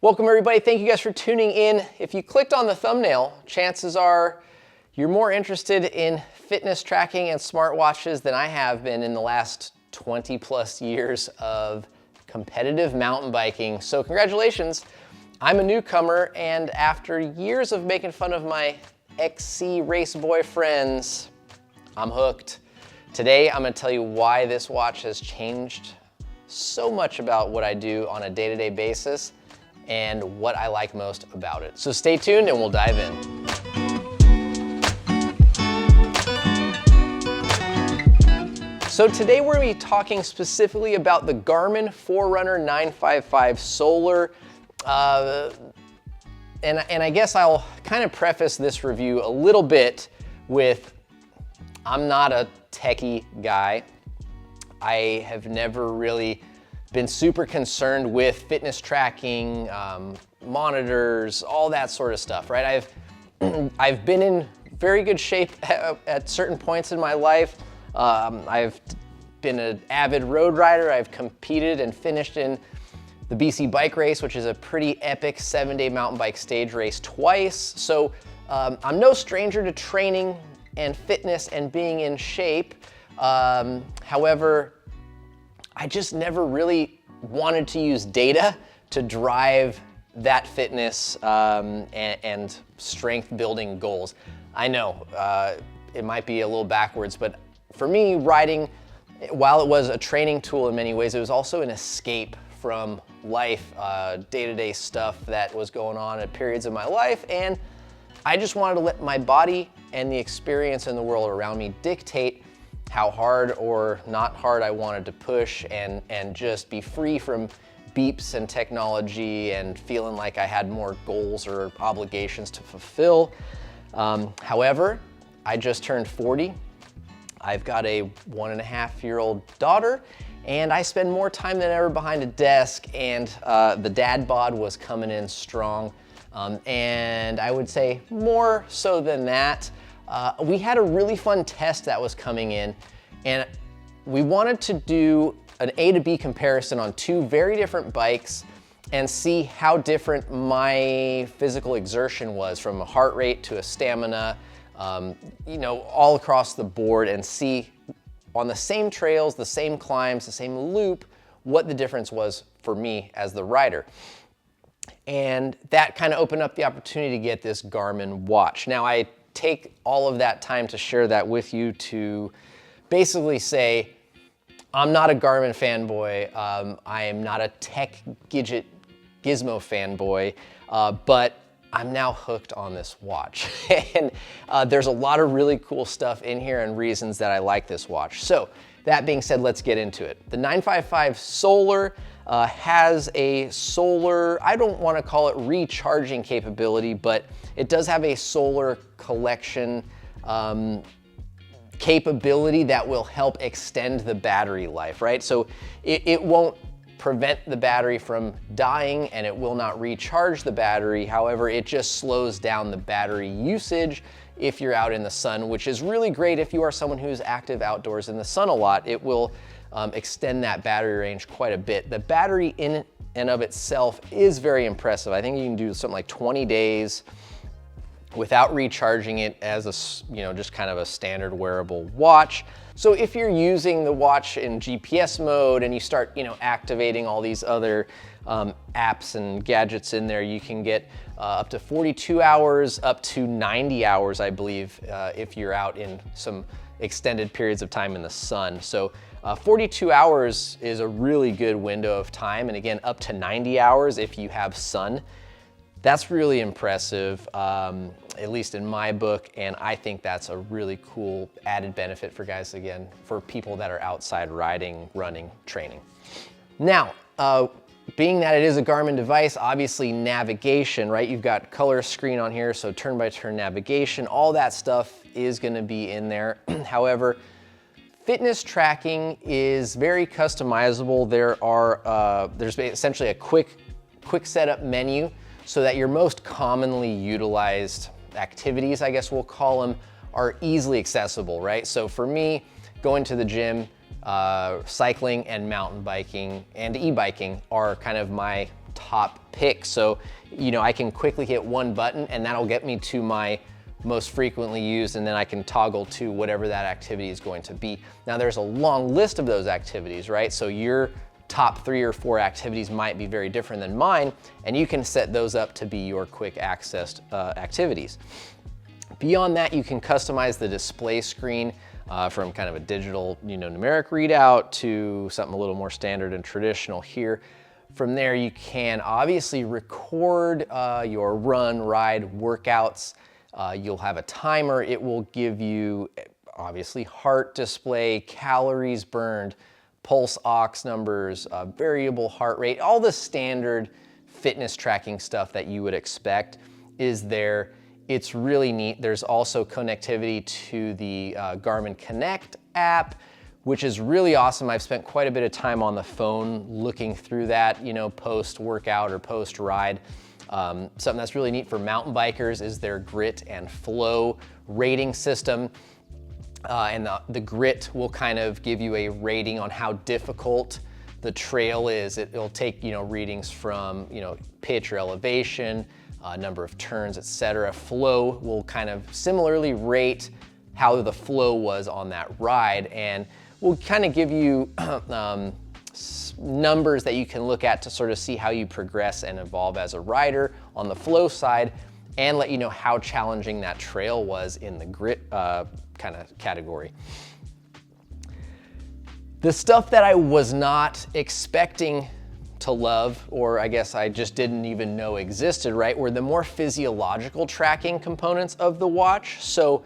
Welcome everybody, thank you guys for tuning in. If you clicked on the thumbnail, chances are you're more interested in fitness tracking and smartwatches than I have been in the last 20 plus years of competitive mountain biking. So congratulations, I'm a newcomer, and after years of making fun of my XC race boy friends, I'm hooked. Today I'm gonna tell you why this watch has changed so much about what I do on a day-to-day basis and what I like most about it. So stay tuned and we'll dive in. So today we're gonna be talking specifically about the Garmin Forerunner 955 Solar. And I guess I'll kind of preface this review a little bit with, I'm not a techie guy. I have never really been super concerned with fitness tracking, monitors, all that sort of stuff, right? I've been in very good shape at certain points in my life. I've been an avid road rider. I've competed and finished in the BC bike race, which is a pretty epic 7-day mountain bike stage race twice. So I'm no stranger to training and fitness and being in shape. However, I just never really wanted to use data to drive that fitness and strength building goals. I know it might be a little backwards, but for me, riding, while it was a training tool in many ways, it was also an escape from life, day-to-day stuff that was going on at periods of my life, and I just wanted to let my body and the experience in the world around me dictate how hard or not hard I wanted to push, and just be free from beeps and technology and feeling like I had more goals or obligations to fulfill. However, I just turned 40. I've got a 1.5-year-old daughter, and I spend more time than ever behind a desk, and the dad bod was coming in strong. And I would say more so than that, we had a really fun test that was coming in, and we wanted to do an A to B comparison on two very different bikes and see how different my physical exertion was, from a heart rate to a stamina, you know, all across the board, and see on the same trails, the same climbs, the same loop, what the difference was for me as the rider. And that kind of opened up the opportunity to get this Garmin watch. Now, I take all of that time to share that with you to basically say, I'm not a Garmin fanboy. I am not a tech gizmo fanboy, but I'm now hooked on this watch. And there's a lot of really cool stuff in here and reasons that I like this watch. So that being said, let's get into it. The 955 Solar has a solar, I don't want to call it recharging capability, but it does have a solar collection capability that will help extend the battery life, right? So it won't prevent the battery from dying, and it will not recharge the battery. However, it just slows down the battery usage if you're out in the sun, which is really great if you are someone who's active outdoors in the sun a lot. It will extend that battery range quite a bit. The battery in and of itself is very impressive. I think you can do something like 20 days without recharging it as a, you know, just kind of a standard wearable watch. So if you're using the watch in GPS mode and you start, you know, activating all these other apps and gadgets in there, you can get up to 42 hours, up to 90 hours, I believe, if you're out in some extended periods of time in the sun. So 42 hours is a really good window of time, and again, up to 90 hours if you have sun. That's really impressive, at least in my book, and I think that's a really cool added benefit for guys, again, for people that are outside riding, running, training. Now, being that it is a Garmin device, obviously navigation, right? You've got color screen on here, so turn-by-turn navigation, all that stuff is gonna be in there. However, fitness tracking is very customizable. There's essentially a quick setup menu so that your most commonly utilized activities, I guess we'll call them, are easily accessible, right? So for me, going to the gym, cycling and mountain biking and e-biking are kind of my top pick. So, I can quickly hit one button and that'll get me to my most frequently used, and then I can toggle to whatever that activity is going to be. Now there's a long list of those activities, right? So your top 3 or 4 activities might be very different than mine, and you can set those up to be your quick accessed activities. Beyond that, you can customize the display screen from kind of a digital, numeric readout to something a little more standard and traditional here. From there, you can obviously record your run, ride, workouts. You'll have a timer. It will give you obviously heart display, calories burned, pulse ox numbers, variable heart rate, all the standard fitness tracking stuff that you would expect is there. It's really neat. There's also connectivity to the Garmin Connect app, which is really awesome. I've spent quite a bit of time on the phone looking through that, post workout or post ride. Something that's really neat for mountain bikers is their grit and flow rating system. And the grit will kind of give you a rating on how difficult the trail is. It'll take, readings from, pitch or elevation, number of turns, etc. Flow will kind of similarly rate how the flow was on that ride, and will kind of give you numbers that you can look at to sort of see how you progress and evolve as a rider on the flow side, and let you know how challenging that trail was in the grit kind of category. The stuff that I was not expecting to love, or I guess I just didn't even know existed, right, were the more physiological tracking components of the watch. So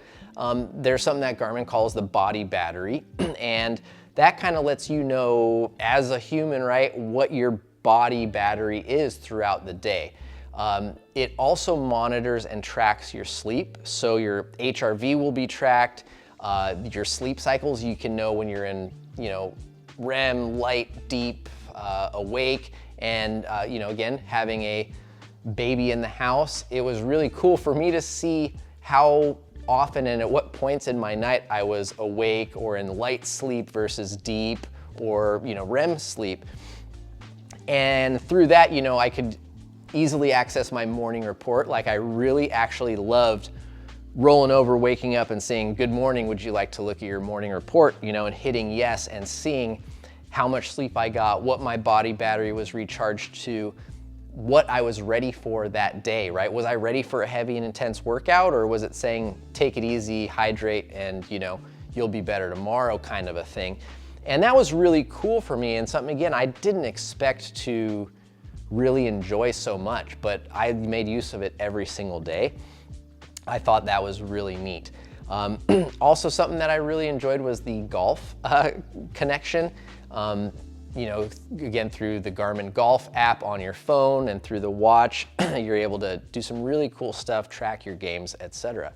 there's something that Garmin calls the body battery, and that kind of lets you know as a human, right, what your body battery is throughout the day. It also monitors and tracks your sleep. So your HRV will be tracked, your sleep cycles, you can know when you're in, REM, light, deep, awake, and again, having a baby in the house, it was really cool for me to see how often and at what points in my night I was awake or in light sleep versus deep or REM sleep. And through that, I could easily access my morning report. Like, I really actually loved rolling over, waking up and saying, "Good morning, would you like to look at your morning report?" And hitting yes and seeing how much sleep I got, what my body battery was recharged to, what I was ready for that day, right? Was I ready for a heavy and intense workout, or was it saying, take it easy, hydrate, and you'll be better tomorrow kind of a thing? And that was really cool for me, and something, again, I didn't expect to really enjoy so much, but I made use of it every single day. I thought that was really neat. Also, something that I really enjoyed was the golf connection. Again, through the Garmin Golf app on your phone and through the watch, you're able to do some really cool stuff, track your games, etc.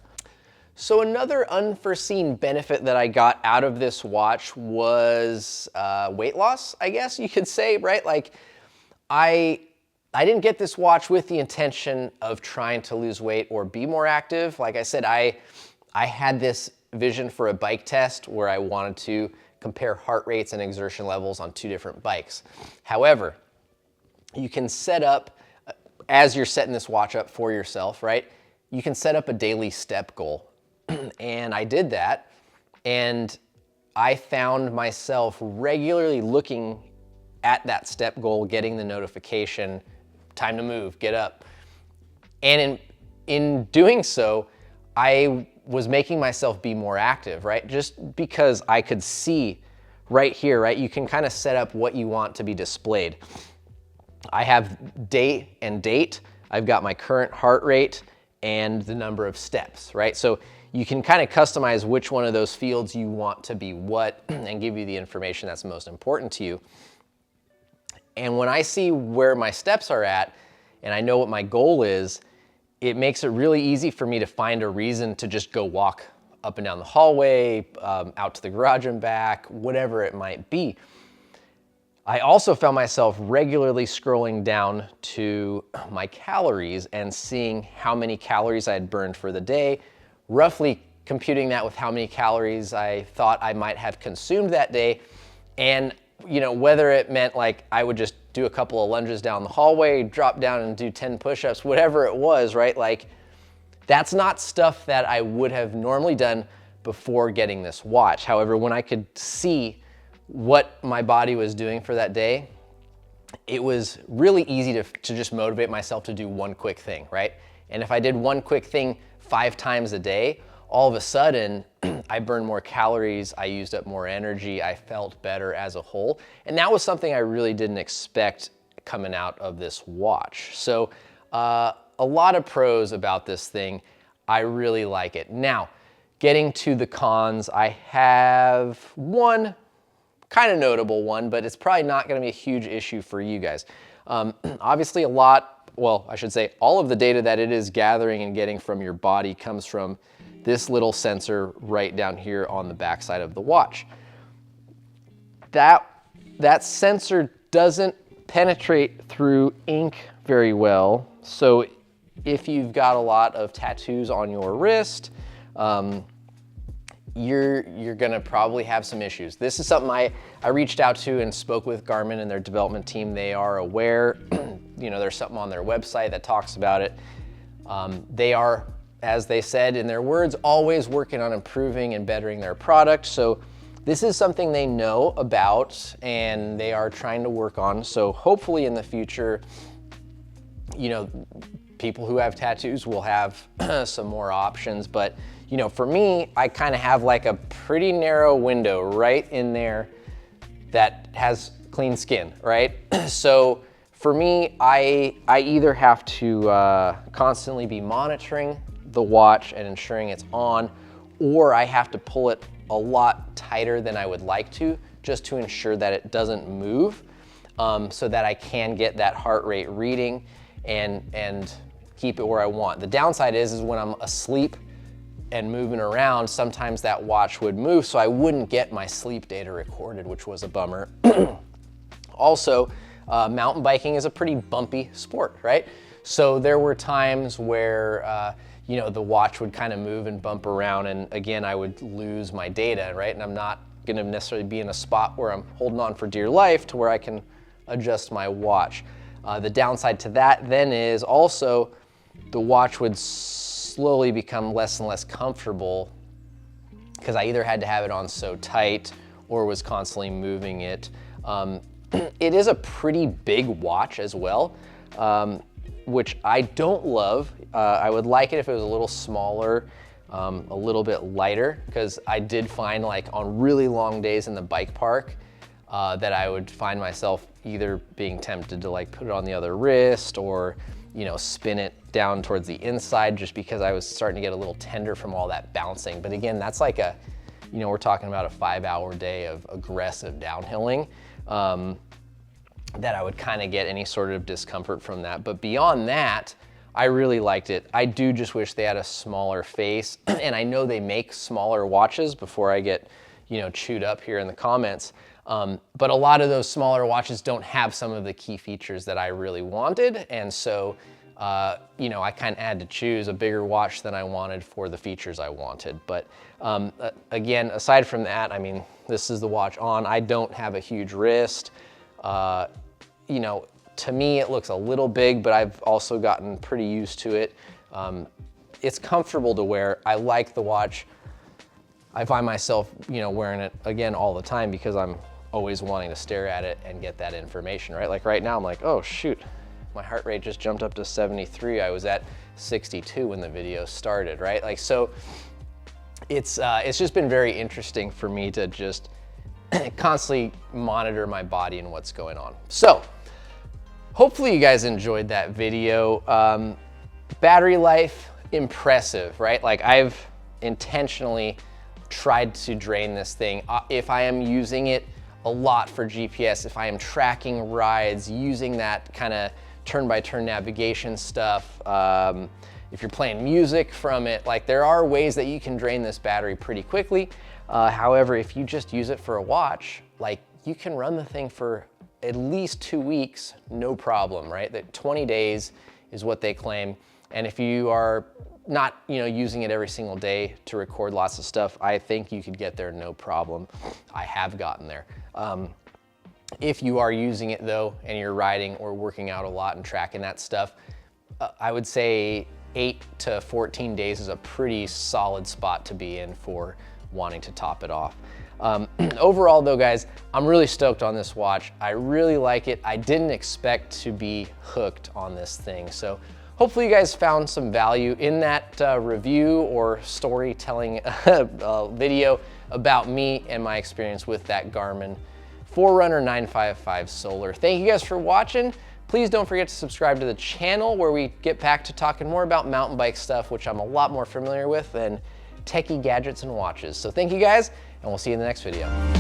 So another unforeseen benefit that I got out of this watch was weight loss, I guess you could say, right? Like, I didn't get this watch with the intention of trying to lose weight or be more active. Like I said, I had this vision for a bike test where I wanted to compare heart rates and exertion levels on 2 different bikes. However, you can set up, as you're setting this watch up for yourself, right? You can set up a daily step goal. And I did that, and I found myself regularly looking at that step goal, getting the notification, time to move, get up. And in doing so, I was making myself be more active, right? Just because I could see right here, right? You can kind of set up what you want to be displayed. I have day and date. I've got my current heart rate and the number of steps, right? So you can kind of customize which one of those fields you want to be what and give you the information that's most important to you. And when I see where my steps are at and I know what my goal is, it makes it really easy for me to find a reason to just go walk up and down the hallway, out to the garage and back, whatever it might be. I also found myself regularly scrolling down to my calories and seeing how many calories I had burned for the day, roughly computing that with how many calories I thought I might have consumed that day. And whether it meant like I would just do a couple of lunges down the hallway, drop down and do 10 push-ups, whatever it was, right? Like, that's not stuff that I would have normally done before getting this watch. However, when I could see what my body was doing for that day, it was really easy to just motivate myself to do one quick thing, right? And if I did one quick thing 5 times a day, all of a sudden, I burned more calories, I used up more energy, I felt better as a whole. And that was something I really didn't expect coming out of this watch. So a lot of pros about this thing. I really like it. Now, getting to the cons, I have one kind of notable one, but it's probably not gonna be a huge issue for you guys. Obviously well, I should say all of the data that it is gathering and getting from your body comes from this little sensor right down here on the backside of the watch. That sensor doesn't penetrate through ink very well. So if you've got a lot of tattoos on your wrist, you're gonna probably have some issues. This is something I reached out to and spoke with Garmin and their development team. They are aware, there's something on their website that talks about it. They are, as they said in their words, always working on improving and bettering their product. So this is something they know about and they are trying to work on. So hopefully in the future, people who have tattoos will have some more options. But for me, I kind of have like a pretty narrow window right in there that has clean skin, right? So for me, I either have to constantly be monitoring the watch and ensuring it's on, or I have to pull it a lot tighter than I would like to, just to ensure that it doesn't move, so that I can get that heart rate reading and keep it where I want. The downside is when I'm asleep and moving around, sometimes that watch would move, so I wouldn't get my sleep data recorded, which was a bummer. Also, mountain biking is a pretty bumpy sport, right? So there were times where the watch would kind of move and bump around, and again, I would lose my data, right? And I'm not gonna necessarily be in a spot where I'm holding on for dear life to where I can adjust my watch. The downside to that then is also the watch would slowly become less and less comfortable because I either had to have it on so tight or was constantly moving it. It is a pretty big watch as well, which I don't love. I would like it if it was a little smaller, a little bit lighter, because I did find like on really long days in the bike park that I would find myself either being tempted to like put it on the other wrist or spin it down towards the inside just because I was starting to get a little tender from all that bouncing. But again, that's like we're talking about a 5-hour day of aggressive downhilling. That I would kind of get any sort of discomfort from that. But beyond that, I really liked it. I do just wish they had a smaller face. And I know they make smaller watches before I get, chewed up here in the comments. But a lot of those smaller watches don't have some of the key features that I really wanted. And so, I kind of had to choose a bigger watch than I wanted for the features I wanted. But again, aside from that, I mean, this is the watch on. I don't have a huge wrist. To me, it looks a little big, but I've also gotten pretty used to it. It's comfortable to wear. I like the watch. I find myself, wearing it again all the time because I'm always wanting to stare at it and get that information, right? Like right now, I'm like, oh shoot, my heart rate just jumped up to 73. I was at 62 when the video started, right? Like, so it's just been very interesting for me to just constantly monitor my body and what's going on. So hopefully you guys enjoyed that video. Battery life, impressive, right? Like I've intentionally tried to drain this thing. If I am using it a lot for GPS, if I am tracking rides, using that kind of turn-by-turn navigation stuff, if you're playing music from it, like there are ways that you can drain this battery pretty quickly. However, if you just use it for a watch, like you can run the thing for at least 2 weeks, no problem, right? That 20 days is what they claim. And if you are not, using it every single day to record lots of stuff, I think you could get there no problem. I have gotten there. If you are using it though, and you're riding or working out a lot and tracking that stuff, I would say 8 to 14 days is a pretty solid spot to be in for wanting to top it off. Overall though, guys, I'm really stoked on this watch. I really like it. I didn't expect to be hooked on this thing. So hopefully you guys found some value in that review or storytelling video about me and my experience with that Garmin Forerunner 955 Solar. Thank you guys for watching. Please don't forget to subscribe to the channel where we get back to talking more about mountain bike stuff, which I'm a lot more familiar with than techie gadgets and watches. So thank you guys, and we'll see you in the next video.